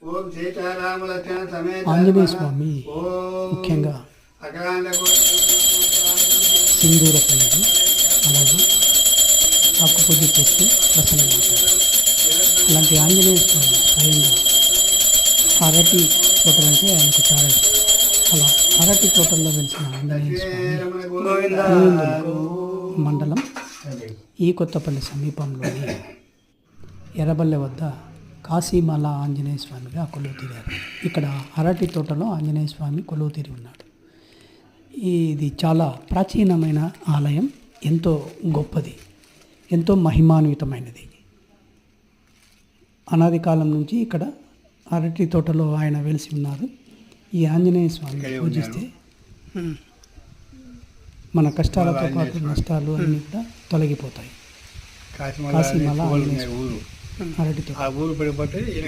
ఓం సీతారామ లక్ష్మణ సమేత ఆంజనేయ స్వామి ముఖ్యంగా సింధూర పల్లెలు అలాగే ఆకు పూజ చేస్తూ ప్రసన్నమవుతారు. అలాంటి ఆంజనేయ స్వామి స్వయంగా అరటి తోటలంటే ఆయనకు చాలా ఇష్టం. అలా అరటి తోటల్లో వెలిసిన ఆంజనేయ స్వామి గోవిందుల మండలం ఈ కొత్తపల్లి సమీపంలోని ఎర్రబల్లె వద్ద కాశీమాల ఆంజనేయ స్వామిగా కొలువు తీరారు. ఇక్కడ అరటి తోటలో ఆంజనేయ స్వామి కొలువు తీరి ఉన్నాడు. ఇది చాలా ప్రాచీనమైన ఆలయం, ఎంతో గొప్పది, ఎంతో మహిమాన్వితమైనది. అనాది కాలం నుంచి ఇక్కడ అరటి తోటలో ఆయన వెలిసి ఉన్నారు. ఈ ఆంజనేయ స్వామిని పూజిస్తే మన కష్టాలతో పాటు నష్టాలు అన్నీ కూడా తొలగిపోతాయి. కాశీమాల ఆంజనేయ స్వామి అరటి తోట. ఆ ఊరు పడిపోతే ఈయన